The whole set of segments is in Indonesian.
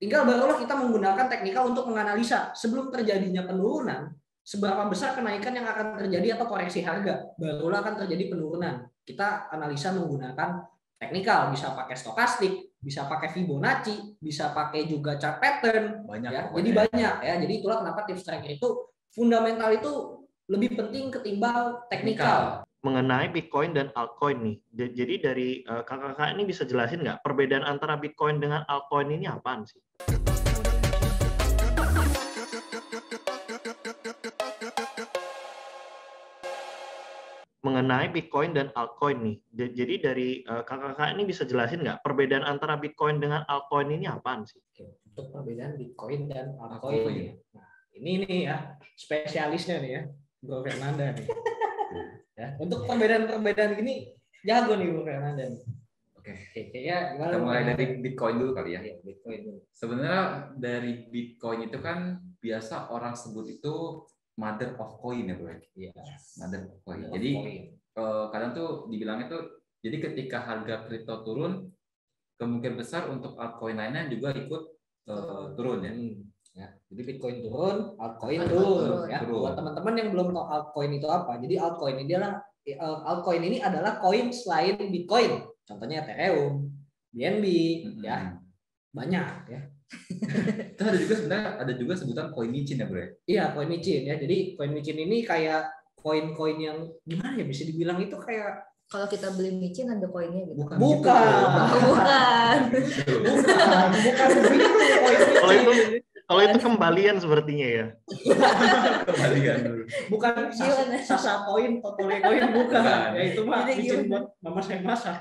Tinggal barulah kita menggunakan teknikal untuk menganalisa sebelum terjadinya penurunan, seberapa besar kenaikan yang akan terjadi atau koreksi harga, barulah akan terjadi penurunan. Kita analisa menggunakan teknikal, bisa pakai stokastik, bisa pakai Fibonacci, bisa pakai juga chart pattern, banyak ya. pokoknya. Jadi banyak ya. Jadi itulah kenapa tips tracker itu fundamental itu lebih penting ketimbang teknikal. Mengenai Bitcoin dan altcoin nih. Jadi dari kakak-kakak ini bisa jelasin nggak perbedaan antara Bitcoin dengan altcoin ini apaan sih? Mengenai Bitcoin dan altcoin nih. Jadi dari kakak-kakak ini bisa jelasin nggak perbedaan antara Bitcoin dengan altcoin ini apaan sih? Untuk perbedaan Bitcoin dan altcoin. Nah, ini nih ya spesialisnya nih ya, Bro Fernanda nih. Ya, untuk perbedaan gini jago nih Bro Fernanda. Oke, kayaknya kita mulai dari Bitcoin dulu kali ya. Bitcoin dulu. Sebenarnya dari Bitcoin itu kan biasa orang sebut itu mother of coin ya, Bro. Iya. Mother of coin. Jadi kadang tuh dibilangnya tuh, jadi ketika harga kripto turun, kemungkinan besar untuk altcoin lainnya juga ikut turun ya. Ya, jadi Bitcoin turun, altcoin turun. Ya. Buat teman-teman yang belum tahu altcoin itu apa, jadi altcoin ini adalah koin selain Bitcoin. Contohnya Ethereum, BNB, ya banyak ya. Itu ada juga sebutan koin micin ya, Bro. Iya, koin micin ya. Jadi koin micin ini kayak koin-koin yang gimana ya, bisa dibilang itu kayak kalau kita beli micin ada koinnya gitu. Bukan. Kalau itu kembalian sepertinya ya. Kembalian. Bukan sasa koin, totole koin bukan. Ya itu mah micin buat mama saya masak.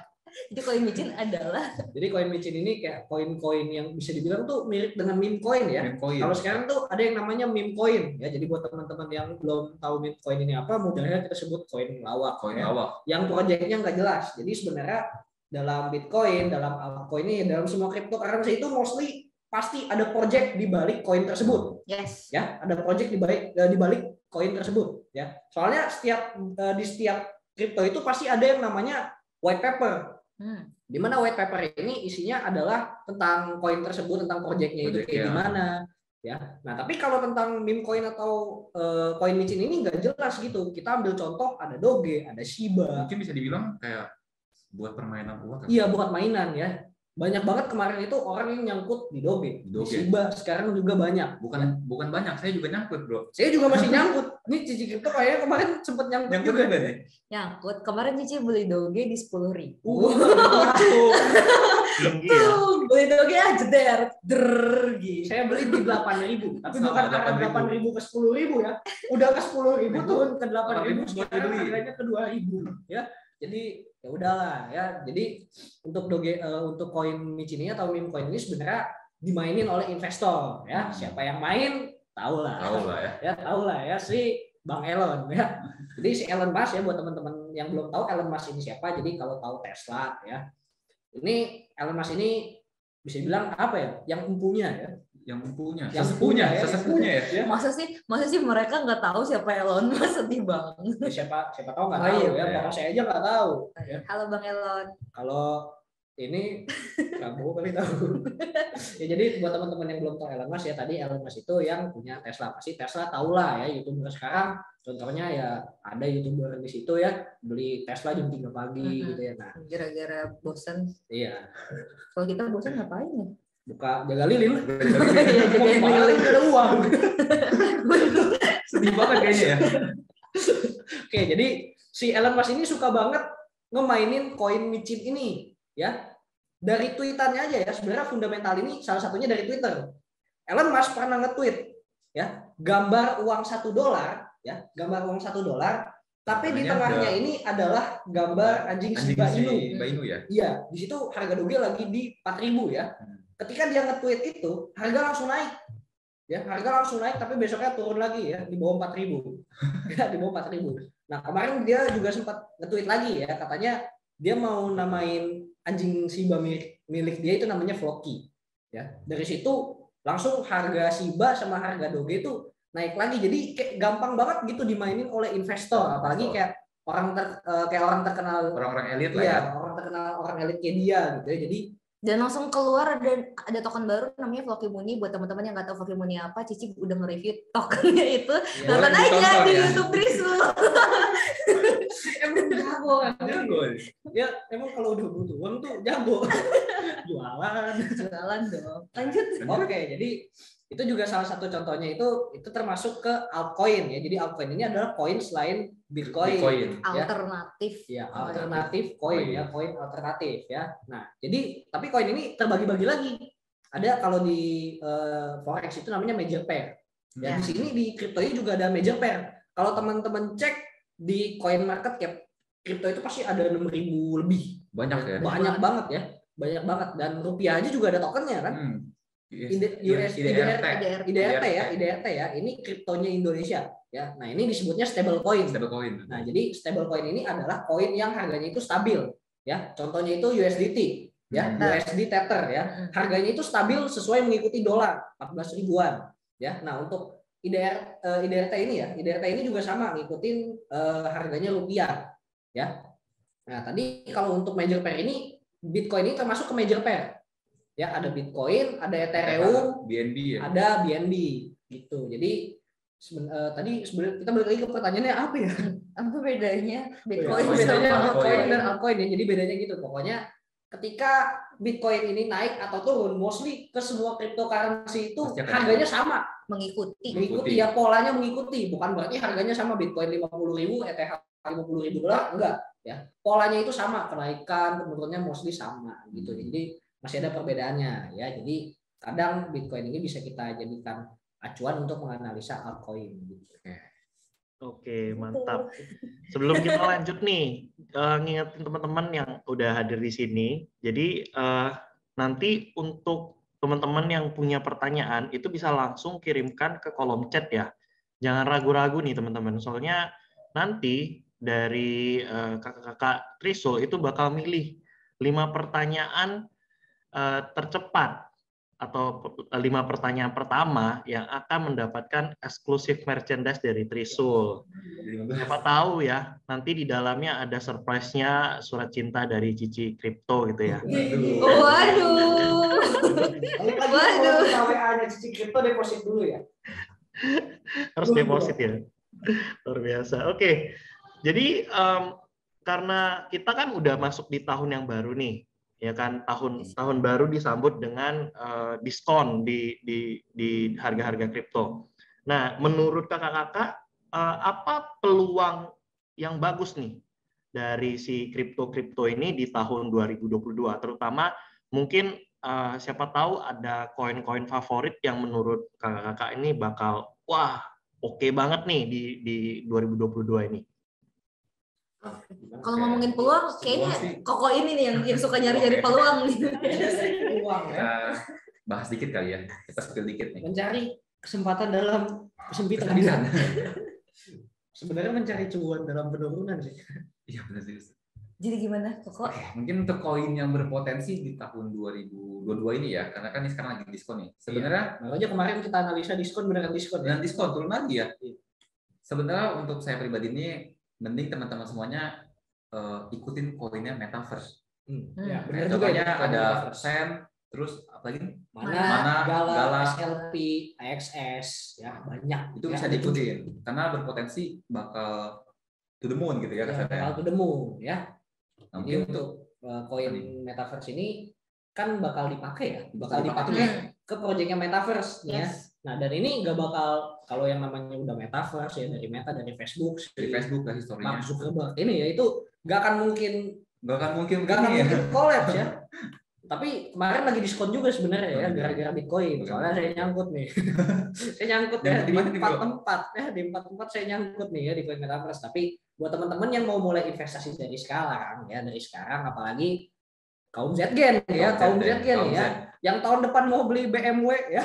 Jadi koin micin adalah. Jadi koin micin ini kayak koin-koin yang bisa dibilang tuh mirip dengan meme coin ya. Kalau sekarang tuh ada yang namanya meme coin ya. Jadi buat teman-teman yang belum tahu meme coin ini apa, mudahnya kita sebut koin lawak. Koin lawak. Yang proyeknya nggak jelas. Jadi sebenarnya dalam Bitcoin, dalam altcoin ini, dalam semua cryptocurrency itu mostly pasti ada project di balik koin tersebut. Yes. Ya, ada project di balik koin tersebut. Ya, soalnya di setiap kripto itu pasti ada yang namanya white paper. Di mana white paper ini isinya adalah tentang koin tersebut, tentang projectnya itu kayak gimana. Ya, nah tapi kalau tentang meme coin atau koin micin ini nggak jelas gitu. Kita ambil contoh ada Doge, ada Shiba. Mungkin bisa dibilang kayak buat permainan uang. Iya, buat mainan ya. Banyak banget kemarin itu orang yang nyangkut di Doge. Di Shiba sekarang juga banyak. Bukan banyak, saya juga nyangkut, Bro. Saya juga masih nyangkut. Ini Cici Crypto kayaknya kemarin sempat nyangkut juga nih. Nyangkut. Kemarin Cici beli Doge di 10.000. Tinggi ya. Beli Doge aja gitu. Saya beli di 8.000. Tapi bukan karena 8.000 ke 10.000 ya. Udah ke 10.000 turun ke 8.000 sekarang harganya ke 2.000 ya. Jadi ya udahlah ya. Jadi untuk Doge untuk koin micin ini atau meme coin ini sebenarnya dimainin oleh investor ya. Siapa yang main tahu lah ya. Tahu lah ya si Bang Elon ya. Jadi si Elon Musk ya, buat teman-teman yang belum tahu Elon Musk ini siapa. Jadi kalau tahu Tesla ya. Ini Elon Musk ini bisa dibilang apa ya? Yang empunya ya. Sesepuhnya ya. Masa sih mereka nggak tahu siapa Elon Musk, sedih banget. Siapa tahu nggak tahu ya. Bapak saya aja nggak tahu. Ya. Halo Bang Elon. Kalau ini kamu kali tahu. Ya jadi buat teman-teman yang belum tahu Elon Musk ya, tadi Elon Musk itu yang punya Tesla. Pasti Tesla tahu lah ya, YouTuber sekarang. Contohnya ya ada YouTuber di situ ya, beli Tesla jam 3 pagi gitu ya. Nah, gara-gara bosan. Iya. Kalau kita bosan ngapain ya? Buka jaga lilin. Iya, jaga lilin ada uang. Sedih banget kayaknya ya. Oke, jadi si Elon Musk ini suka banget ngemainin koin micin ini ya. Dari tweetannya aja ya, sebenarnya fundamental ini salah satunya dari Twitter. Elon Musk pernah nge-tweet ya, gambar uang $1 ya, gambar uang $1, tapi di tengahnya ini adalah gambar anjing Shiba Inu ya. Iya, di situ harga Doge lagi di 4.000 ya. Ketika dia nge-tweet itu, harga langsung naik. Ya, harga langsung naik tapi besoknya turun lagi ya di bawah 4.000. Ya, di bawah 4.000. Nah, kemarin dia juga sempat nge-tweet lagi ya, katanya dia mau namain anjing Shiba milik dia itu namanya Floki. Ya, dari situ langsung harga Shiba sama harga Doge itu naik lagi. Jadi kayak gampang banget gitu dimainin oleh investor, apalagi kayak orang terkenal, orang-orang elit lah ya. Orang terkenal, orang elit kayak dia gitu ya. Jadi Dan langsung keluar ada token baru namanya Floki Money. Buat teman-teman yang nggak tahu Floki Money apa, Cici udah nge-review tokennya itu. Nonton aja di YouTube Trisul. Emang jago kan? Ya emang kalau udah butuh uang tuh jago. Jualan dong. Lanjut. Oke, jadi itu juga salah satu contohnya itu termasuk ke altcoin ya. Jadi altcoin ini adalah koin selain Bitcoin. Alternatif. Ya, alternatif koin ya, koin alternatif ya. Nah, jadi tapi koin ini terbagi-bagi lagi. Ada kalau di forex itu namanya major pair. Ya, di sini di kripto ini juga ada major pair. Kalau teman-teman cek di coin market cap, kripto itu pasti ada 6.000 lebih. Banyak ya. Banyak banget ya. Banyak banget, dan rupiah aja juga ada tokennya kan. IDRT ya. Ini kriptonya Indonesia ya. Nah, ini disebutnya stablecoin. Nah, jadi stablecoin ini adalah koin yang harganya itu stabil ya. Contohnya itu USDT ya, USD Tether ya. Harganya itu stabil sesuai mengikuti dolar 14 ribuan ya. Nah, untuk IDRT ini ya, IDRT ini juga sama ngikutin harganya rupiah ya. Nah, tadi kalau untuk major pair ini, Bitcoin ini termasuk ke major pair. Ya, ada Bitcoin, ada Ethereum, BNB ya. ada BNB gitu. Jadi tadi sebenarnya kita balik lagi ke pertanyaannya apa ya? Apa bedanya Bitcoin Bedanya sama Bitcoin dan altcoin ya. Jadi bedanya gitu. Pokoknya ketika Bitcoin ini naik atau turun, mostly ke semua cryptocurrency itu harganya sama. Mengikuti ya, polanya mengikuti. Bukan berarti harganya sama, Bitcoin 50.000, ETH 50.000 dolar, enggak ya. Polanya itu sama, kenaikan penurunnya mostly sama gitu. Jadi masih ada perbedaannya ya. Jadi kadang Bitcoin ini bisa kita jadikan acuan untuk menganalisa altcoin gitu. Oke, mantap. Sebelum kita lanjut nih, ngingetin teman-teman yang udah hadir di sini. Jadi nanti untuk teman-teman yang punya pertanyaan itu bisa langsung kirimkan ke kolom chat ya. Jangan ragu-ragu nih teman-teman. Soalnya nanti dari kakak-kakak Trisul itu bakal milih 5 pertanyaan tercepat atau 5 pertanyaan pertama yang akan mendapatkan eksklusif merchandise dari Trisul. Siapa tahu ya, nanti di dalamnya ada surprise-nya surat cinta dari Cici Crypto gitu ya. Waduh. WA-nya Cici Crypto deposit dulu ya. Harus deposit ya. Luar biasa. Oke. Jadi karena kita kan udah masuk di tahun yang baru nih. Ya kan, tahun baru disambut dengan diskon di harga-harga kripto. Nah, menurut kakak-kakak apa peluang yang bagus nih dari si kripto ini di tahun 2022, terutama mungkin siapa tahu ada koin-koin favorit yang menurut kakak-kakak ini bakal oke banget nih di 2022 ini. Kalau ngomongin peluang, kayaknya Koko ini nih yang suka nyari-nyari peluang nih. Peluang ya. Bahas dikit kali ya, kita spill dikit nih. Mencari kesempatan dalam kesempitan. Sebenarnya mencari cuan dalam penurunan sih. Iya benar sih. Jadi gimana Koko? Mungkin untuk koin yang berpotensi di tahun 2022 ini ya, karena kan ini sekarang lagi diskon nih. Sebenarnya, makanya kemarin kita analisa diskon beneran diskon. Dan diskon turun lagi ya. Sebenarnya untuk saya pribadi ini mending teman-teman semuanya ikutin koinnya Metaverse. Ya, benar juga ya, ada Sen, terus apa lagi? Mana, Gala, SLP, AXS, ya banyak. Itu bisa diikutin karena berpotensi bakal to the moon gitu ya. Bakal to the moon ya. Nah, jadi untuk koin Metaverse ini kan bakal dipakai ya, bakal dipakai ke proyeknya Metaverse ya. Nah, dan ini nggak bakal, kalau yang namanya udah Metaverse ya, dari Meta, dari Facebook lah historinya. Mark Zuckerberg ini ya, itu nggak akan mungkin collapse ya. Tapi kemarin lagi diskon juga sebenarnya ya, gara-gara Bitcoin. Soalnya saya nyangkut nih. Saya nyangkut ya di 4 tempat ya, di 4 tempat saya nyangkut nih ya di koin Metaverse. Tapi buat teman-teman yang mau mulai investasi dari sekarang ya, apalagi kaum Z-Gen ya, kaum Z-Gen ya. Yang tahun depan mau beli BMW ya.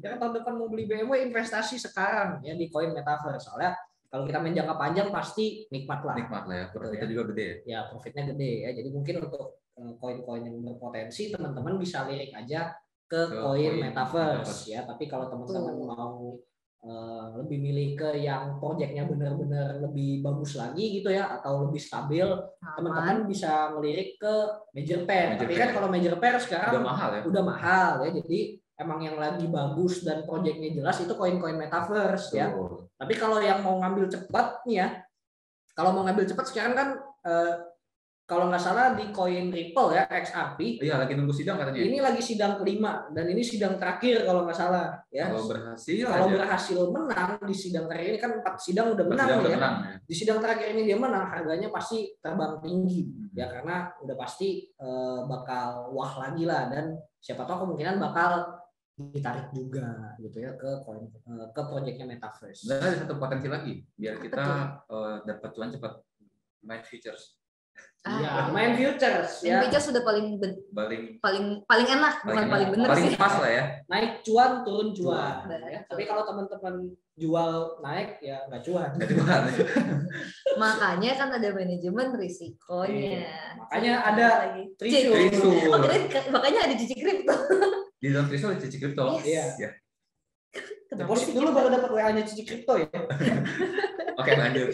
Yang tahun depan mau beli BMW, investasi sekarang ya di koin Metaverse. Soalnya kalau kita main jangka panjang pasti nikmat lah ya. Profitnya juga gede ya. Profitnya gede ya. Jadi mungkin untuk koin-koin yang berpotensi teman-teman bisa lirik aja ke koin Metaverse ya. Tapi kalau teman-teman mau lebih milih ke yang proyeknya benar-benar lebih bagus lagi gitu ya, atau lebih stabil, teman-teman bisa ngelirik ke major pair. Tapi kan kalau major pair sekarang udah mahal ya. Jadi emang yang lagi bagus dan proyeknya jelas itu koin-koin metaverse ya. Tapi kalau yang mau ngambil cepat nih ya, kalau mau ngambil cepat sekarang kan kalau nggak salah di koin Ripple ya, XRP. Iya, lagi nunggu sidang katanya. Ini lagi sidang kelima dan ini sidang terakhir kalau nggak salah ya. Kalau berhasil menang di sidang terakhir ini kan 4 sidang udah menang ya. Di sidang terakhir ini dia menang, harganya pasti terbang tinggi ya, karena udah pasti bakal wah lagi lah, dan siapa tahu kemungkinan bakal ditarik juga gitu ya ke proyeknya metaverse. Dan ada satu potensi lagi biar kita dapat cuan cepat, main futures. Iya, main futures ya. Main futures sudah paling enak, bukan paling benar sih. Paling pas lah ya. Naik cuan, turun cuan. Ya. Tapi kalau teman-teman jual naik ya nggak cuan. Makanya kan ada manajemen risikonya. Makanya ada Trisul. Makanya ada cici kripto. Di dalam Trisul ada cici kripto. Iya. Deposit dulu baru dapat WA-nya cici kripto ya. Oke, lanjut.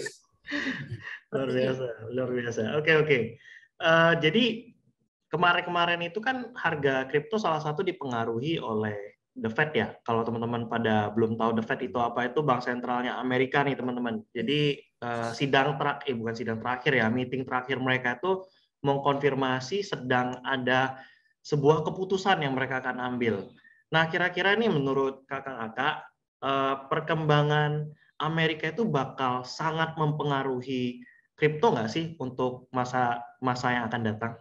Luar biasa. Oke. Jadi kemarin itu kan harga kripto salah satu dipengaruhi oleh The Fed ya. Kalau teman-teman pada belum tahu The Fed itu apa, itu bank sentralnya Amerika nih teman-teman. Jadi meeting terakhir mereka itu mengkonfirmasi sedang ada sebuah keputusan yang mereka akan ambil. Nah, kira-kira ini menurut kakak-kakak perkembangan Amerika itu bakal sangat mempengaruhi kripto nggak sih untuk masa yang akan datang?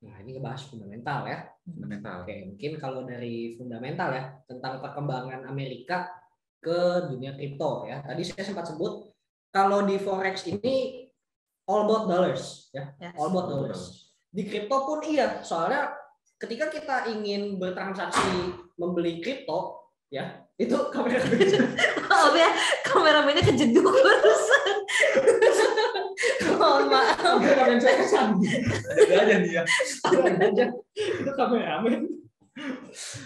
Nah, ini ngebahas fundamental ya. Fundamental. Oke, mungkin kalau dari fundamental ya, tentang perkembangan Amerika ke dunia kripto ya. Tadi saya sempat sebut kalau di forex ini all about dollars ya. Yes. All about dollars. Di kripto pun iya, soalnya ketika kita ingin bertransaksi membeli kripto ya, itu kameramennya kejeduk barusan. Mohon maaf. Kameramen saya kesan. Ada aja nih ya. Itu kameramen.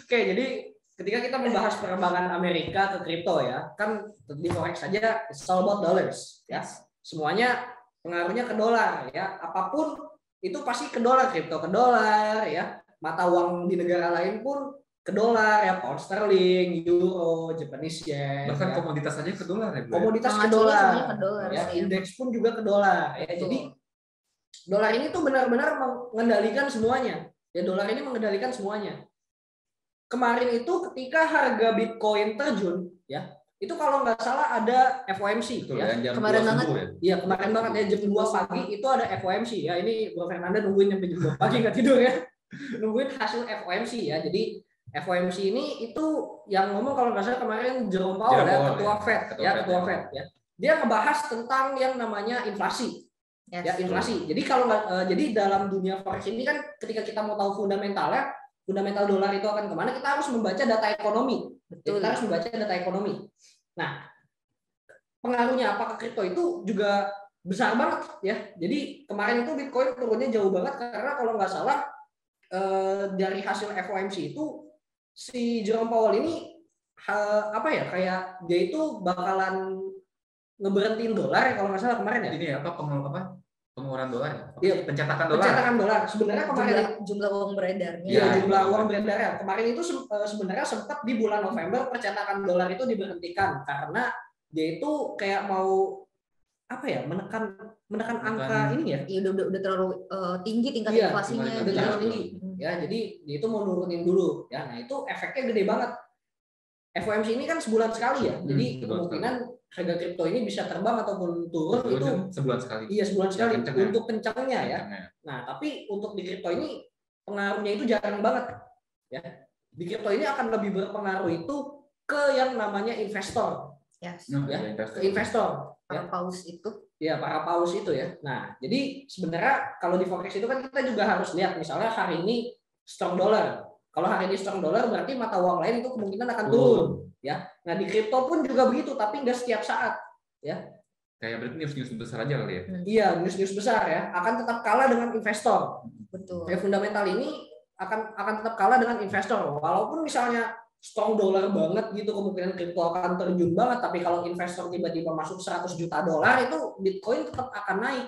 Oke, jadi ketika kita membahas perkembangan Amerika ke kripto ya, kan di forex saja it's all about dollars ya. Semuanya pengaruhnya ke dolar ya. Apapun itu pasti ke dolar, kripto ke dolar ya. Mata uang di negara lain pun ke dolar ya, pound sterling, euro, Japanese yen. Bahkan ya. komoditas aja ke dolar ya. Komoditas ke dolar. Ya, indeks pun juga ke dolar. Ya, jadi dolar ini tuh benar-benar mengendalikan semuanya. Ya, dolar ini mengendalikan semuanya. Kemarin itu ketika harga Bitcoin terjun, ya, itu kalau nggak salah ada FOMC. Betul, ya. Kemarin banget. Iya, kemarin banget ya, jam 2 pagi itu ada FOMC ya. Ini Bro Fernanda nungguin sampai jam 2 pagi nggak tidur ya. Nungguin hasil FOMC ya. Jadi FOMC ini itu yang ngomong kalau nggak salah kemarin Jerome Powell ya, ketua Fed ya, ketua Fed ya. Dia ngebahas tentang yang namanya inflasi. Yes. Ya, inflasi. Jadi kalau jadi dalam dunia forex ini kan ketika kita mau tahu fundamentalnya, fundamental dolar itu akan kemana, kita harus membaca data ekonomi. Betul. Kita harus membaca data ekonomi. Nah, pengaruhnya apa ke kripto itu juga besar banget ya. Jadi kemarin itu Bitcoin turunnya jauh banget karena kalau nggak salah dari hasil FOMC itu si Jerome Powell ini kayak dia itu bakalan ngeberhentiin dolar kalau nggak salah kemarin ya. Ini apa pengeluaran dolar? Iya, pencetakan dolar. Pencetakan dolar. Sebenarnya kemarin jumlah uang beredarnya. Iya, jumlah uang beredarnya. Kemarin itu sebenarnya sempat di bulan November percetakan dolar itu diberhentikan karena dia itu kayak mau menekan angka ini ya. Iya, udah terlalu tinggi tingkat inflasinya. Udah terlalu tinggi. Ya, jadi dia itu mau nurunin dulu. Ya, nah itu efeknya gede banget. FOMC ini kan sebulan sekali ya. Jadi kemungkinan harga kripto ini bisa terbang ataupun turun itu sebulan sekali. Iya, sebulan sekali untuk kencangnya ya. Nah, tapi untuk di kripto ini pengaruhnya itu jarang banget. Ya. Di kripto ini akan lebih berpengaruh itu ke yang namanya investor. Yes. Ya, ke investor. Para paus itu. Ya, para paus itu ya. Nah, jadi sebenarnya kalau di forex itu kan kita juga harus lihat misalnya hari ini strong dollar. Kalau hari ini strong dollar berarti mata uang lain itu kemungkinan akan turun, ya. Nah, di kripto pun juga begitu, tapi nggak setiap saat, ya. Kayak berarti news besar aja kali ya. Iya, news besar ya, akan tetap kalah dengan investor. Betul. Ya, fundamental ini akan tetap kalah dengan investor. Walaupun misalnya strong dollar banget gitu, kemungkinan kripto akan terjun banget. Tapi kalau investor tiba-tiba masuk $100 juta itu Bitcoin tetap akan naik.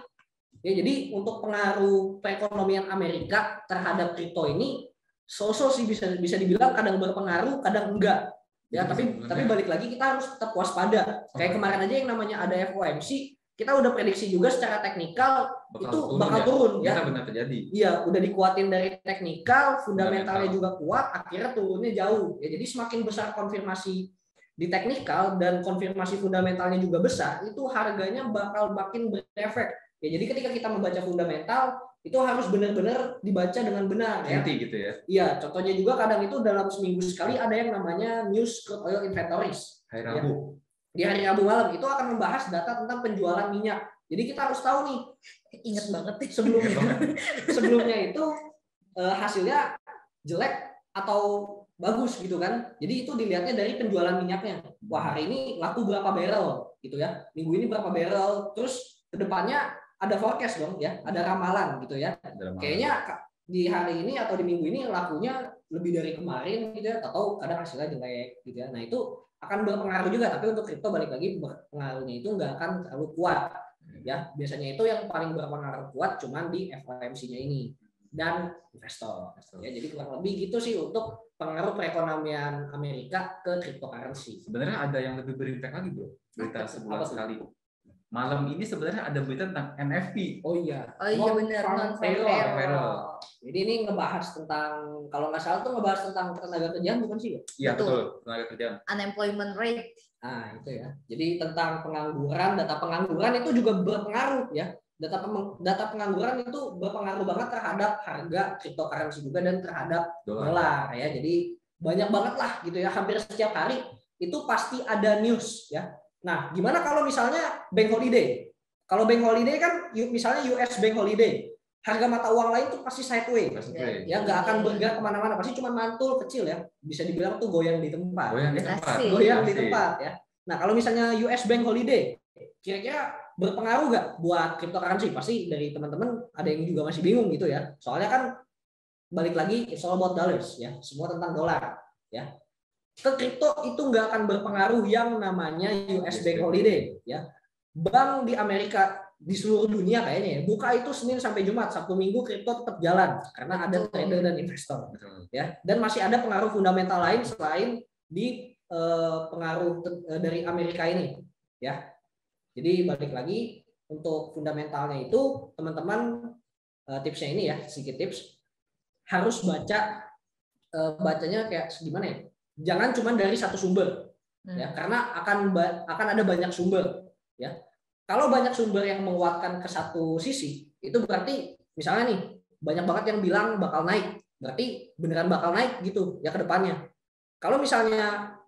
Ya, jadi untuk pengaruh perekonomian Amerika terhadap kripto ini so-so sih, bisa dibilang kadang berpengaruh, kadang enggak. Ya, tapi balik lagi kita harus tetap waspada. Kayak kemarin aja yang namanya ada FOMC, kita udah prediksi juga secara teknikal bakal turun ya. Benar terjadi. Iya, udah dikuatin dari teknikal, fundamentalnya juga kuat, akhirnya turunnya jauh. Ya, jadi semakin besar konfirmasi di teknikal dan konfirmasi fundamentalnya juga besar, itu harganya bakal makin berefek. Ya, jadi ketika kita membaca fundamental itu harus benar-benar dibaca dengan benar ya. Gitu ya. Iya, contohnya juga kadang itu dalam seminggu sekali ada yang namanya news crude oil inventories. Hari Rabu. Ya. Di hari Rabu malam itu akan membahas data tentang penjualan minyak. Jadi kita harus tahu nih, ingat banget nih sebelumnya itu hasilnya jelek atau bagus gitu kan. Jadi itu dilihatnya dari penjualan minyaknya. Wah, hari ini laku berapa barrel gitu ya. Minggu ini berapa barrel. Terus kedepannya ada forecast dong ya, ada ramalan gitu ya. Kayaknya di hari ini atau di minggu ini lakunya lebih dari kemarin gitu ya, atau kadang hasilnya jelek gitu ya. Nah, itu akan berpengaruh juga, tapi untuk kripto balik lagi pengaruhnya itu nggak akan terlalu kuat ya. Biasanya itu yang paling berpengaruh kuat cuman di FOMC-nya ini dan investor ya. Jadi kurang lebih gitu sih untuk pengaruh perekonomian Amerika ke cryptocurrency. Sebenarnya ada yang lebih berimpact lagi, bro. Berita sebulan sekali. Malam ini sebenarnya ada berita tentang NFT. Oh iya benar, non-payroll. Jadi ini ngebahas tentang, kalau nggak salah tuh ngebahas tentang tenaga kerjaan, bukan sih ya? Iya betul, tenaga kerjaan. Unemployment rate. Nah itu ya. Jadi tentang pengangguran, data pengangguran itu juga berpengaruh ya. Data pengangguran itu berpengaruh banget terhadap harga cryptocurrency juga dan terhadap dolar ya. Jadi banyak banget lah gitu ya. Hampir setiap hari itu pasti ada news ya. Nah, gimana kalau misalnya bank holiday? Kalau bank holiday kan misalnya US bank holiday, harga mata uang lain tuh pasti sideways. Ya nggak akan bergerak kemana-mana, pasti cuma mantul kecil ya. Bisa dibilang tuh goyang di tempat. Goyang di tempat ya. Nah, kalau misalnya US bank holiday, kira-kira berpengaruh nggak buat cryptocurrency? Pasti dari teman-teman ada yang juga masih bingung gitu ya. Soalnya kan balik lagi it's all about dollars ya. Semua tentang dolar ya. Ke kripto itu nggak akan berpengaruh yang namanya US Bank Holiday ya. Bank di Amerika di seluruh dunia kayaknya ya, buka itu Senin sampai Jumat, Sabtu Minggu kripto tetap jalan karena ada trader dan investor ya. Dan masih ada pengaruh fundamental lain selain di pengaruh dari Amerika ini ya. Jadi balik lagi untuk fundamentalnya itu teman-teman, tipsnya ini ya, sedikit tips, harus bacanya kayak gimana ya? Jangan cuma dari satu sumber ya, karena akan ada banyak sumber ya. Kalau banyak sumber yang menguatkan ke satu sisi, itu berarti misalnya nih banyak banget yang bilang bakal naik, berarti beneran bakal naik gitu ya ke depannya. Kalau misalnya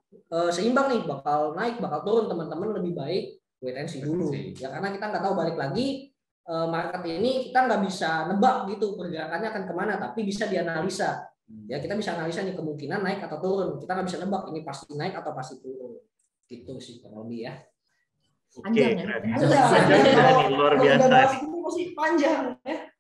seimbang nih, bakal naik bakal turun, teman-teman lebih baik wait and see dulu ya, karena kita nggak tahu, balik lagi market ini kita nggak bisa nebak gitu pergerakannya akan kemana, tapi bisa dianalisa. Ya, kita bisa analisa nih kemungkinan naik atau turun. Kita nggak bisa nebak ini pasti naik atau pasti turun. Gitu sih kurang lebih ya. Oke, panjang luar biasa. Ini masih panjang ya.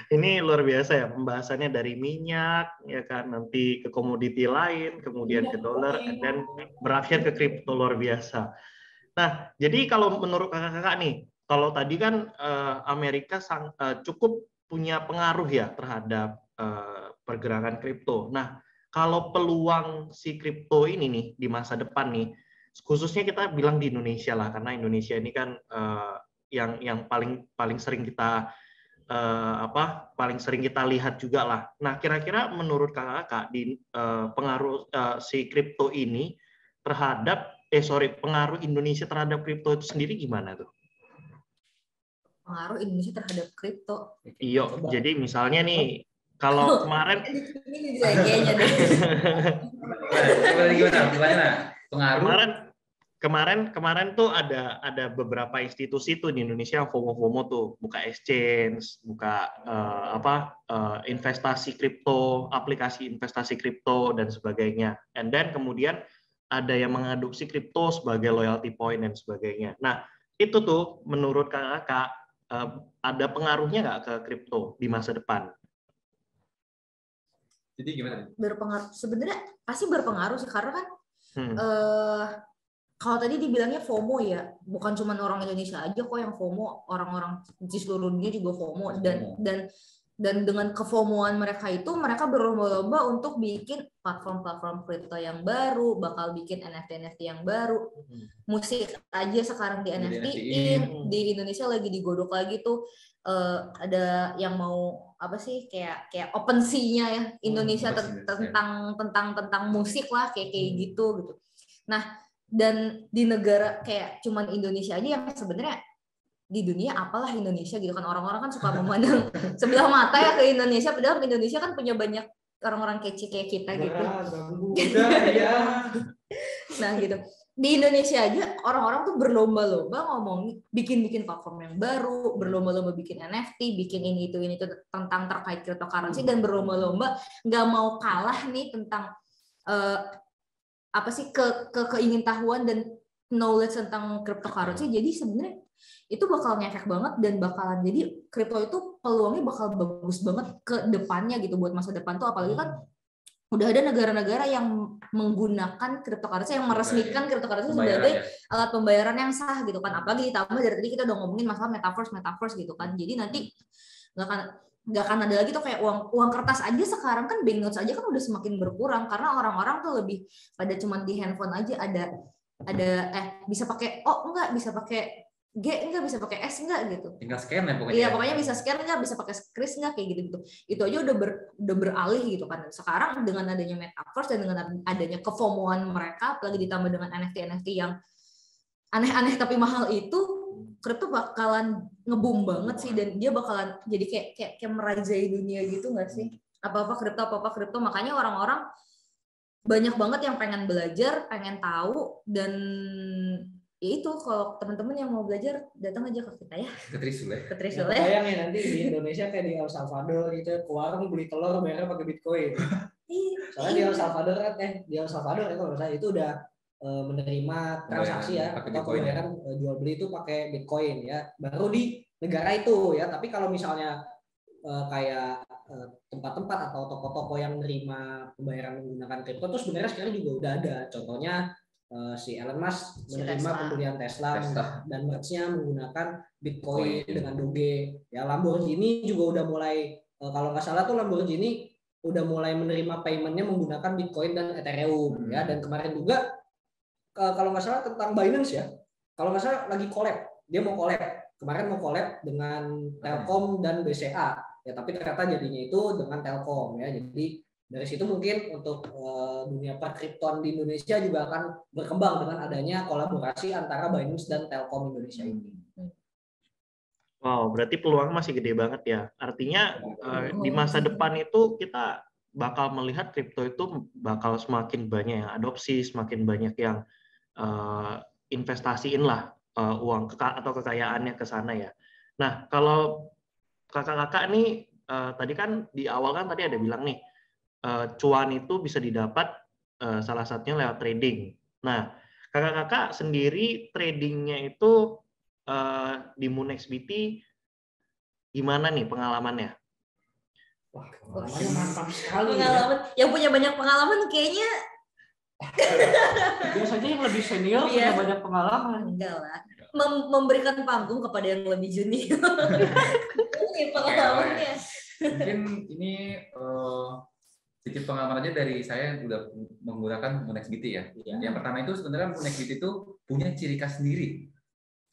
Ini luar biasa ya pembahasannya, dari minyak ya kan, nanti ke komoditi lain, kemudian ke dolar, dan berakhir ke kripto. Luar biasa. Nah, jadi kalau menurut kakak-kakak nih, kalau tadi kan Amerika cukup punya pengaruh ya terhadap pergerakan kripto. Nah, kalau peluang si kripto ini nih di masa depan nih, khususnya kita bilang di Indonesia lah, karena Indonesia ini kan yang paling sering kita paling sering kita lihat juga lah. Nah, kira-kira menurut kakak di pengaruh si kripto ini terhadap pengaruh Indonesia terhadap kripto itu sendiri gimana tuh? Pengaruh Indonesia terhadap kripto. Iya, jadi misalnya nih, kalau kemarin kemarin tuh ada beberapa institusi tuh di Indonesia yang FOMO tuh buka exchange, buka investasi kripto, aplikasi investasi kripto dan sebagainya. And then kemudian ada yang mengadopsi kripto sebagai loyalty point dan sebagainya. Nah, itu tuh menurut kakak ada pengaruhnya nggak ke kripto di masa depan? Jadi gimana? Berpengaruh. Sebenarnya pasti berpengaruh sih karena kan kalau tadi dibilangnya FOMO ya, bukan cuma orang Indonesia aja kok yang FOMO, orang-orang di seluruh dunia juga FOMO dan dengan kefomoan mereka itu mereka berlomba-lomba untuk bikin platform-platform kripto yang baru, bakal bikin NFT yang baru. Musik aja sekarang di NFT-in, di Indonesia lagi digodok lagi tuh ada yang mau apa sih kayak OpenSea-nya ya Indonesia tentang musik lah kayak gitu. Nah, dan di negara kayak cuman Indonesia aja yang sebenarnya di dunia apalah Indonesia gitu kan, orang-orang kan suka memandang sebelah mata ya ke Indonesia, padahal Indonesia kan punya banyak orang-orang kece kayak kita gitu. Nah gitu, di Indonesia aja orang-orang tuh berlomba-lomba ngomong bikin platform yang baru, berlomba-lomba bikin NFT, bikin ini itu tentang terkait cryptocurrency, dan berlomba-lomba nggak mau kalah nih tentang apa sih keingintahuan dan knowledge tentang cryptocurrency. Jadi sebenarnya itu bakal ngefek banget dan bakalan jadi kripto itu peluangnya bakal bagus banget ke depannya gitu buat masa depan tuh, apalagi kan udah ada negara-negara yang menggunakan cryptocurrency, yang meresmikan cryptocurrency sebagai alat pembayaran yang sah gitu kan, apalagi ditambah dari tadi kita udah ngomongin masalah metaverse gitu kan, jadi nanti nggak akan ada lagi tuh kayak uang kertas aja. Sekarang kan banknotes aja kan udah semakin berkurang karena orang-orang tuh lebih pada cuman di handphone aja ada bisa pakai bisa pakai G enggak, bisa pakai S enggak gitu. Tinggal scan ya pokoknya. Iya, pokoknya bisa scan enggak, bisa pakai kris enggak kayak gitu. Itu aja udah beralih gitu kan. Sekarang dengan adanya metaverse dan dengan adanya kefomoan mereka, apalagi ditambah dengan NFT yang aneh-aneh tapi mahal itu, kripto bakalan ngeboom banget sih, dan dia bakalan jadi kayak merajai dunia gitu enggak sih? Apa-apa kripto, makanya orang-orang banyak banget yang pengen belajar, pengen tahu, dan ya itu kalau teman-teman yang mau belajar datang aja ke kita ya. Ke Trisul. Bayang ya nanti di Indonesia kayak di El Salvador gitu, ke warung beli telur bayarnya pakai Bitcoin. Soalnya di El Salvador kan kalau misalnya itu udah menerima transaksi ya atau pembayaran jual beli itu pakai Bitcoin ya. Baru di negara itu ya. Tapi kalau misalnya kayak tempat-tempat atau toko-toko yang menerima pembayaran menggunakan kripto itu sebenarnya sekarang juga udah ada. Contohnya si Elon Musk menerima pembelian Tesla dan merge-nya menggunakan Bitcoin dengan Doge. Ya, Lamborghini juga udah mulai kalau nggak salah tuh Lamborghini udah mulai menerima payment-nya menggunakan Bitcoin dan Ethereum ya. Dan kemarin juga kalau nggak salah tentang Binance ya. Kalau nggak salah lagi collab. Dia mau collab. Kemarin mau collab dengan Telkom dan BCA. Ya, tapi ternyata jadinya itu dengan Telkom ya. Jadi dari situ mungkin untuk dunia perkriptoan di Indonesia juga akan berkembang dengan adanya kolaborasi antara Binance dan Telkom Indonesia ini. Wow, berarti peluang masih gede banget ya. Artinya di masa depan itu kita bakal melihat kripto itu bakal semakin banyak yang adopsi, semakin banyak yang investasiin lah uang atau kekayaannya ke sana ya. Nah, kalau kakak-kakak nih tadi kan di awal kan tadi ada bilang nih, cuan itu bisa didapat salah satunya lewat trading. Nah, kakak-kakak sendiri tradingnya itu di MoonXBT gimana nih pengalamannya? Wah, pengalamannya mantap sekali. Pengalaman yang punya banyak pengalaman kayaknya biasanya yang lebih senior punya banyak pengalaman. Enggak lah. Memberikan panggung kepada yang lebih junior. Ini pengalamannya. Mungkin ini sedikit pengalaman aja dari saya yang udah menggunakan MoonXBT ya. Yang pertama itu sebenarnya MoonXBT itu punya ciri khas sendiri.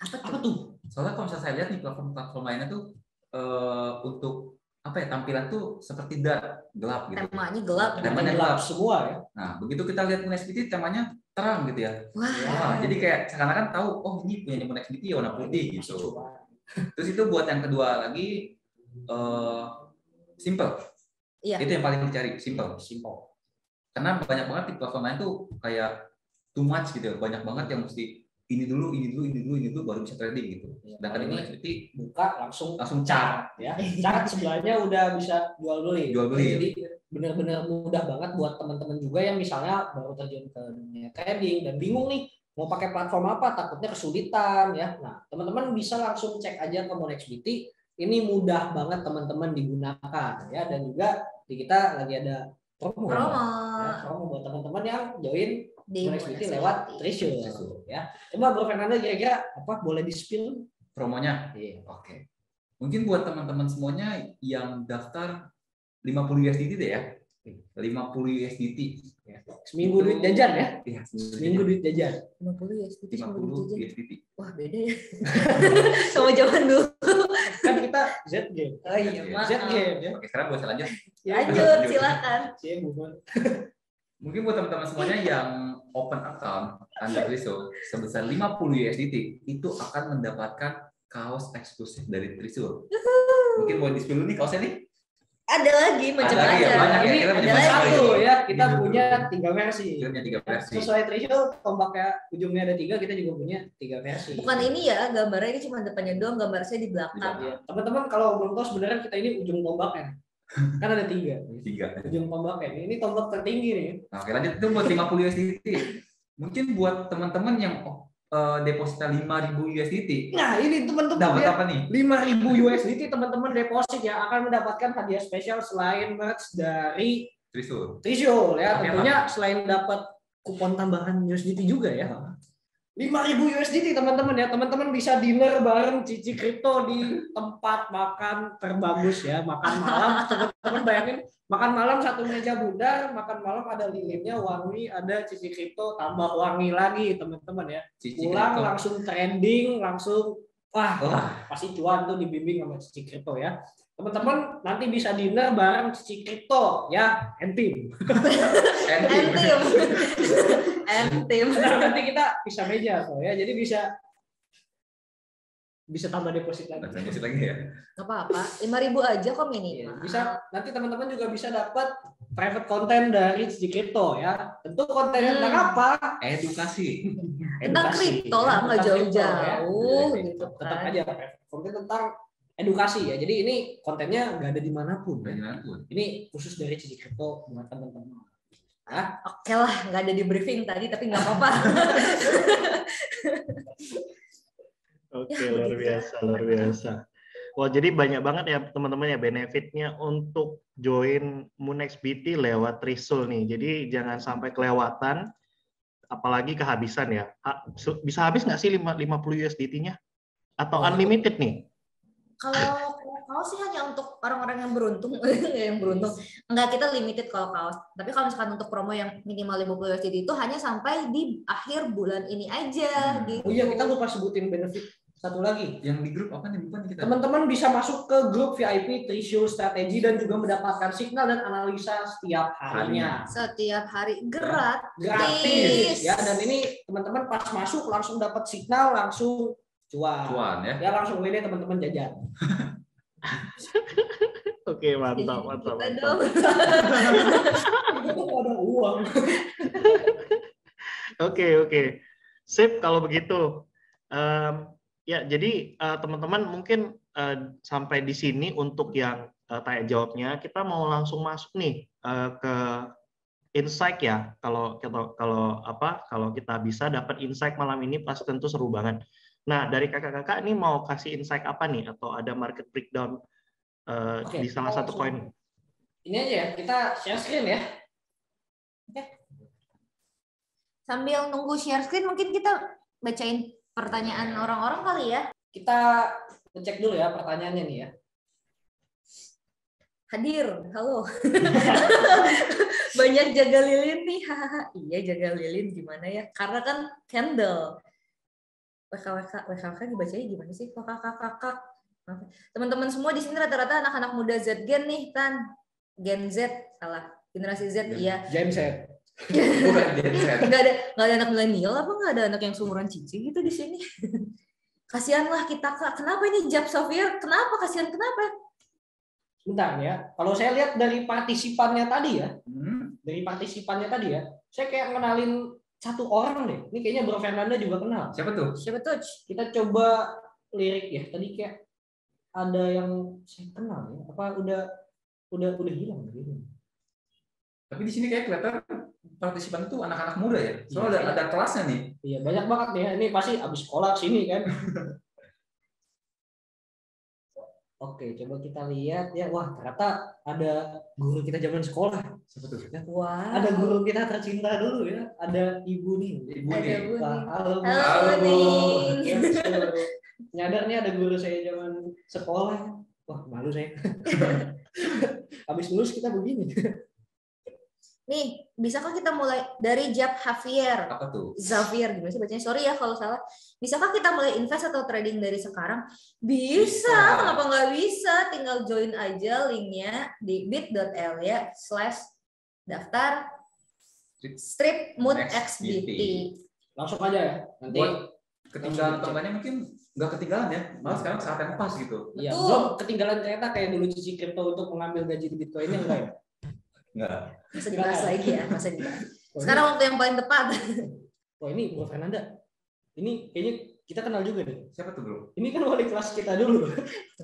Apa tuh? Soalnya kalau misalnya saya lihat di platform lainnya tuh untuk apa ya, tampilan tuh seperti gelap gitu. Temanya gelap semua ya. Nah, begitu kita lihat MoonXBT temanya terang gitu ya. Wah. Jadi kayak seakan-akan tahu, oh ini punya MoonXBT warna putih gitu. Terus itu buat yang kedua lagi simple. Iya. Itu yang paling dicari, simple. Karena banyak banget di platform lain tuh kayak too much gitu, banyak banget yang mesti ini dulu baru bisa trading gitu. Sedangkan ini seperti buka langsung chart ya. Chart sebelahnya udah bisa jual beli. Jadi benar-benar mudah banget buat teman-teman juga yang misalnya baru terjun ke dunia trading dan bingung nih mau pakai platform apa, takutnya kesulitan ya. Nah, teman-teman bisa langsung cek aja ke MoonXBT. Ini mudah banget teman-teman digunakan ya, dan juga di kita lagi ada promo. Promo. Ya, promo buat teman-teman yang join Di Monex BT Monex lewat BT. Treasure. Ya. Coba Bro Fernando kira-kira apa boleh di-spill? Promonya. Iya. Oke. Mungkin buat teman-teman semuanya yang daftar 50 USDT deh ya. 50 USDT. Ya. Seminggu duit jajan ya? Iya, Seminggu duit jajan. 50 USDT. 50 USDT. Wah, beda ya. Sama zaman dulu. Kan kita Z game. Oh iya, maaf. Z game ya. Oke, sekarang gue lanjut. Lanjut, silakan. Mungkin buat teman-teman semuanya yang open account Anda Trisul sebesar 50 USDT itu akan mendapatkan kaos eksklusif dari Trisul. Mungkin mau di-spill nih kaosnya nih. Ada lagi macam-macam. ya, banyak ya. Ini Kita ada punya satu banyak. ya. Kita punya 3 versi. Kita punya 3 versi. Sesuai Treasure, tombaknya ujungnya ada 3, kita juga punya 3 versi. Bukan ini ya, gambarnya ini cuma depannya doang, gambar saya di belakang. Ya. Teman-teman kalau belum tahu sebenarnya kita ini ujung tombaknya. Kan ada 3. 3. Ujung tombaknya. Ini tombak tertinggi nih. Nah, oke, lanjut itu buat 50 USDT. Mungkin buat teman-teman yang deposita 5.000 USDT. Nah, ini teman-teman Dapat ya. apa nih? 5.000 USDT teman-teman deposit ya akan mendapatkan hadiah spesial selain merch dari Trisul. Treasure ya. Oke, Tentunya selain dapat kupon tambahan USDT juga ya. 5.000 USDT teman-teman ya. Teman-teman bisa dinner bareng Cici Kripto di tempat makan terbagus ya. Makan malam, teman-teman bayangin makan malam satu meja bundar, makan malam ada lilinnya wangi, ada Cici Kripto tambah wangi lagi teman-teman ya. Cici Pulang Kripto. langsung trending, langsung wah pasti cuan tuh dibimbing sama Cici Kripto ya. Teman-teman nanti bisa dinner bareng Cici Kripto ya, entim. Entim. Nah, nanti kita bisa meja so ya. Jadi bisa tambah deposit lagi. Deposit lagi ya. Gak apa-apa, 5.000 aja kok minimal. Iya, bisa nanti teman-teman juga bisa dapat private content dari Cici Kripto ya. Tentu kontennya tentang apa? Edukasi. Tentang kripto lah, nggak Tentang kripto, jauh-jauh ya. gitu Tetap kan. aja konten tentang edukasi ya. Jadi ini kontennya nggak ada dimanapun. Ini khusus dari Cici Kripto buat teman-teman. Oke lah, nggak ada di briefing tadi, tapi nggak apa-apa. Oke, Ya, luar begitu. biasa, luar biasa. Wah, jadi banyak banget ya teman-teman ya benefitnya untuk join Monex BT lewat Trisul nih. Jadi jangan sampai kelewatan, apalagi kehabisan ya. Bisa habis nggak sih 50 USDT-nya? Atau unlimited nih? Kalau kaos sih hanya untuk orang-orang yang beruntung, yang beruntung. Enggak, kita limited kalau kaos. Tapi kalau misalkan untuk promo yang minimal 50 USDT itu hanya sampai di akhir bulan ini aja. Gitu. Oh iya, kita lupa sebutin benefit satu lagi. Yang di grup apa nih bukan kita? Teman-teman bisa masuk ke grup VIP Treasure Strategy dan juga mendapatkan signal dan analisa setiap harinya. Setiap hari Gratis ya, dan ini teman-teman pas masuk langsung dapat signal, langsung cuan ya. Ya langsung ini teman-teman jajan. Oke, mantap. Ada uang. Oke. Sip kalau begitu. Ya, jadi teman-teman mungkin sampai di sini untuk yang tanya jawabnya. Kita mau langsung masuk nih ke insight ya. Kalau kita bisa dapat insight malam ini pasti tentu seru banget. Nah, dari kakak-kakak ini mau kasih insight apa nih? Atau ada market breakdown di salah satu koin? Ini aja ya, kita share screen ya. Oke. Sambil nunggu share screen, mungkin kita bacain pertanyaan orang-orang kali ya. Kita cek dulu ya pertanyaannya nih ya. Hadir, halo. Banyak jaga lilin nih. Iya, jaga lilin gimana ya? Karena kan candle. WKWK dibacanya gimana sih? WKKKK. Teman-teman semua di sini rata-rata anak-anak muda Z Gen nih, Tan. Gen Z, salah. Generasi Z, iya. Gen Z. Bukan Gen Z. Nggak ada anak milenial apa nggak ada anak yang seumuran Cici gitu di sini. Kasihan lah kita, Kak. Kenapa ini Jab Sofir? Kenapa? Kasihan kenapa? Bentar ya. Kalau saya lihat dari partisipannya tadi ya. Saya kayak kenalin satu orang deh. Ini kayaknya Bro Fernando juga kenal. Siapa tuh? Kita coba lirik ya. Tadi kayak ada yang saya kenal ya. Apa udah hilang gitu. Tapi di sini kayak kelihatan partisipan itu anak-anak muda ya. Soalnya ada kelasnya nih. Iya, banyak banget nih. Ini pasti abis sekolah sini kan. Oke, coba kita lihat ya. Wah, ternyata ada guru kita zaman sekolah. Siapa tuh? Ya, Wow. ada guru kita tercinta dulu ya. Ada Ibu nih. Ibu Ada nih. Bu Wah, nih. halo Bu. Halo, Ning. Ya, betul. Nyadar nih ada guru saya zaman sekolah. Wah, malu saya. Habis lulus kita begini. Nih, bisakah kita mulai dari Jab Javier? Apa tuh? Xavier, gimana sih bacanya? Sorry ya kalau salah. Bisakah kita mulai invest atau trading dari sekarang? Bisa, kenapa nggak bisa? Tinggal join aja linknya di bit.ly/daftar strip mood XBT. Langsung aja ya. Nanti Buat ketinggalan temannya mungkin nggak ketinggalan ya. Malah sekarang saat yang pas gitu. iya, Betul. belum ketinggalan kereta kayak dulu Cici Crypto untuk mengambil gaji di Bitcoin-nya enggak ya? Enggak. Bisa dibahas lagi ya, masa dibahas. Sekarang waktu yang paling tepat. Wah, ini Bu Fernanda. Ini kayaknya kita kenal juga nih. Siapa tuh, Bro? Ini kan wali kelas kita dulu.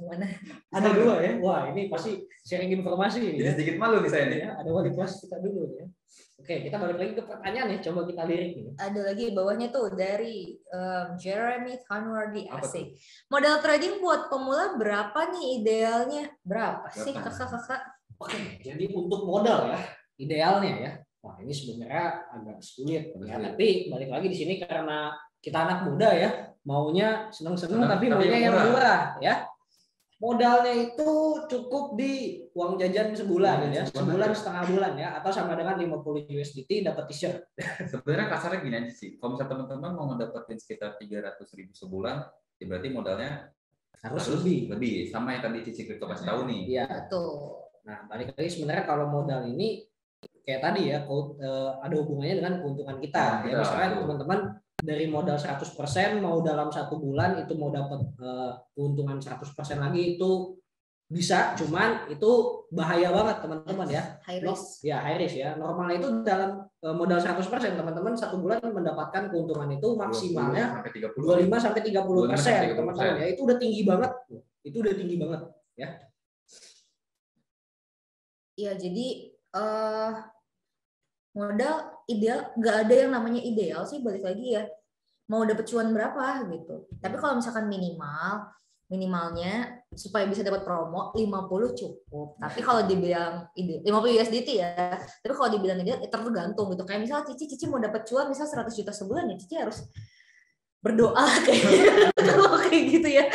Mana? Ada dua ya. Wah, ini pasti sharing informasi ini Jadi ya. sedikit malu nih saya nih. Ya, ada wali kelas kita dulu ya. Oke, kita balik lagi ke pertanyaan nih. Coba kita lirik nih. Ada lagi bawahnya tuh dari Jeremy Tanwardi Apa asik. Modal trading buat pemula berapa nih idealnya? Berapa sih Berapa? kakak-kakak? Oke, jadi untuk modal ya, idealnya ya. Wah, ini sebenarnya agak sulit ya. Tapi balik lagi di sini karena kita anak muda ya, maunya seneng-seneng tapi maunya yang murah ya. Modalnya itu cukup di uang jajan sebulan ya, sebulan setengah bulan ya, atau sama dengan 50 USDT dapat t-shirt. Sebenarnya kasarnya gini aja sih. Kalau misalnya teman-teman mau ngedapetin sekitar 300.000 sebulan, ya berarti modalnya Harus lebih. Sama yang tadi Cici Crypto kasih tahu nih. Iya. Betul. Nah, balik lagi sebenarnya kalau modal ini kayak tadi ya, ada hubungannya dengan keuntungan kita. Ya, misalnya teman-teman dari modal 100% mau dalam 1 bulan itu mau dapat keuntungan 100% lagi itu bisa, cuman itu bahaya banget teman-teman ya. High risk. Ya, high risk ya. Normalnya itu dalam modal 100% teman-teman 1 bulan mendapatkan keuntungan itu maksimalnya 25-30% teman-teman ya. Itu udah tinggi banget. Itu udah tinggi banget ya. Ya, jadi modal ideal, nggak ada yang namanya ideal sih, balik lagi ya. Mau dapat cuan berapa gitu. Tapi kalau misalkan minimalnya supaya bisa dapat promo 50 cukup. Tapi kalau dibilang ide 50 USDT ya. Tapi kalau dibilang ideal tergantung gitu. Kayak misalnya Cici mau dapat cuan misal 100 juta sebulan ya Cici harus berdoa kayak gitu ya.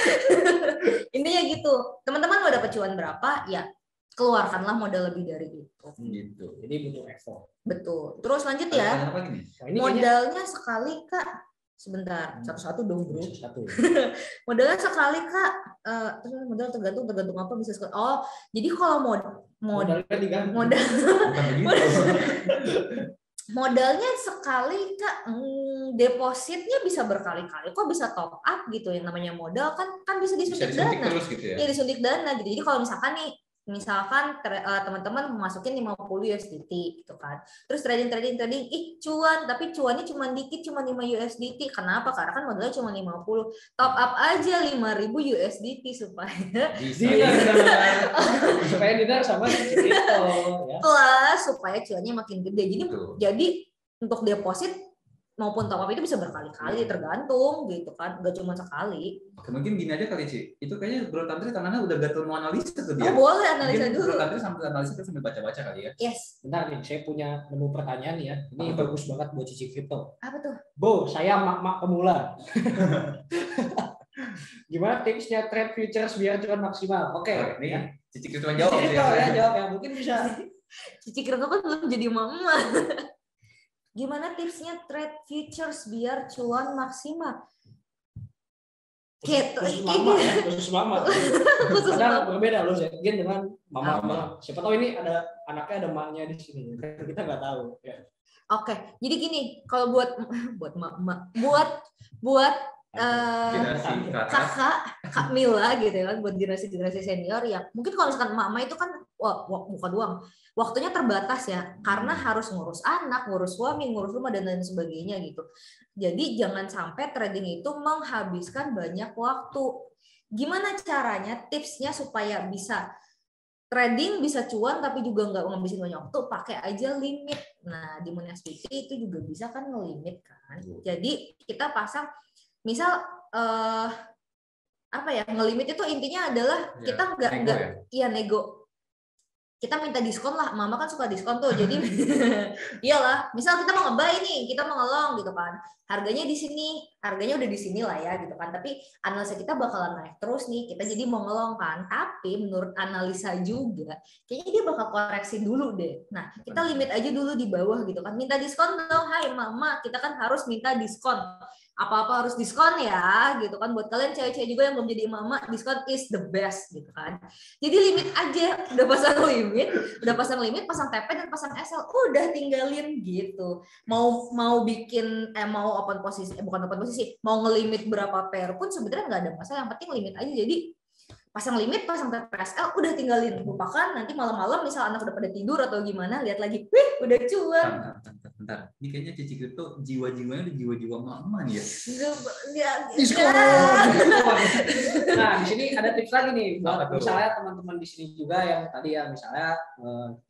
Intinya gitu. Teman-teman mau dapat cuan berapa ya keluarkanlah modal lebih dari itu. Gitu. Jadi butuh effort. Betul. Terus lanjut ya. Ini modalnya sekali Kak. Sebentar, satu-satu dong bro. Satu. Modalnya sekali Kak. Modal tergantung apa bisa sekali. Oh, jadi kalau modalnya modalnya sekali Kak, depositnya bisa berkali-kali. Kok bisa top up gitu? Yang namanya modal kan bisa disuntik dana. Terus gitu ya? Iya, disuntik dana gitu. Jadi kalau misalkan teman-teman memasukin 50 USDT gitu kan. Terus trading cuan, tapi cuannya cuma dikit, cuma 5 USDT. Kenapa? Karena kan modalnya cuma 50. Top up aja 5.000 USDT supaya dinar sama Crypto ya. Plus supaya cuannya makin gede. Jadi untuk deposit maupun top up itu bisa berkali-kali, tergantung gitu kan, nggak cuma sekali. Oke, mungkin gini aja kali Ci, itu kayaknya Bro Tantri tangannya udah gatel mau analisa tuh dia. Oh boleh analisa dulu. Bro Tantri sambil analisa sambil baca-baca kali ya. Yes. Bentar nih, saya punya menu pertanyaan ya. Ini bagus banget buat Cici Crypto. Apa tuh? Bo, saya mak-mak pemula. Gimana tipsnya trade futures biar cuan maksimal? Oke, nih ya. Cici Crypto jawab ya. Jawab ya, mungkin bisa. Cici Crypto kan belum jadi mama. Gimana tipsnya trade futures biar cuan maksimal? Khusus mama. Kadang berbeda loh Gen dengan mama. Siapa tahu ini ada anaknya, ada maknya di sini. Kita nggak tahu. Ya. Oke, jadi gini, kalau buat Kak Mila gitu ya kan, buat generasi senior ya mungkin kalau misalkan mama itu kan bukan uang, waktunya terbatas ya karena harus ngurus anak, ngurus suami, ngurus rumah dan lain sebagainya gitu. Jadi jangan sampai trading itu menghabiskan banyak waktu. Gimana caranya, tipsnya supaya bisa trading bisa cuan tapi juga nggak ngabisin banyak waktu, pakai aja limit. Nah di MoonXBT itu juga bisa kan ngelimit kan. Jadi kita pasang misal apa ya, ngelimit itu intinya adalah kita nggak nego. Kita minta diskon lah, mama kan suka diskon tuh, jadi iyalah, misal kita mau nge-buy nih, kita mau ngelong gitu kan, harganya di sini, harganya udah di sini lah ya gitu kan, tapi analisa kita bakalan naik terus nih, kita jadi mau ngelong kan, tapi menurut analisa juga, kayaknya dia bakal koreksi dulu deh. Nah, kita limit aja dulu di bawah gitu kan, minta diskon dong, hai mama, kita kan harus minta diskon. Apa-apa harus diskon ya gitu kan, buat kalian cewek-cewek juga yang belum jadi mama, diskon is the best gitu kan. Jadi limit aja, udah pasang limit, pasang TP dan pasang SL, udah tinggalin gitu. Mau bikin mau open posisi, bukan open posisi, mau ngelimit berapa pair pun sebenarnya nggak ada masalah, yang penting limit aja. Jadi pasang limit, pasang TP SL, udah tinggalin, lupakan. Nanti malam-malam misal anak udah pada tidur atau gimana, lihat lagi, wih udah cuan. Bentar. Ini kayaknya Cici Kripto jiwa-jiwanya udah jiwa-jiwa mama nih ya. Diskon. Nah, di sini ada tips lagi nih buat misalnya teman-teman di sini juga yang tadi ya misalnya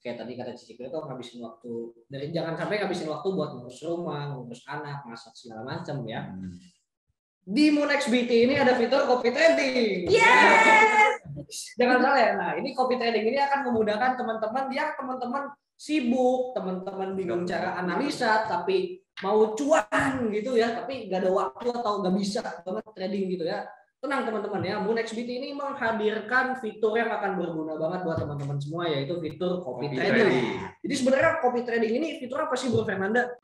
kayak tadi kata Cici Kripto ngabisin waktu, dari jangan sampai ngabisin waktu buat ngurus rumah, ngurus anak, masak segala macam ya. Di Monex BT ini ada fitur copy trading. Jangan salah ya. Nah, ini copy trading ini akan memudahkan teman-teman yang teman-teman sibuk, teman-teman bingung cara analisa, tapi mau cuan gitu ya, tapi nggak ada waktu atau nggak bisa banget trading gitu ya. Tenang teman-teman ya, Monex BT ini menghadirkan fitur yang akan berguna banget buat teman-teman semua, yaitu fitur copy trading. Jadi sebenarnya copy trading ini fitur apa sih Bro Fernanda?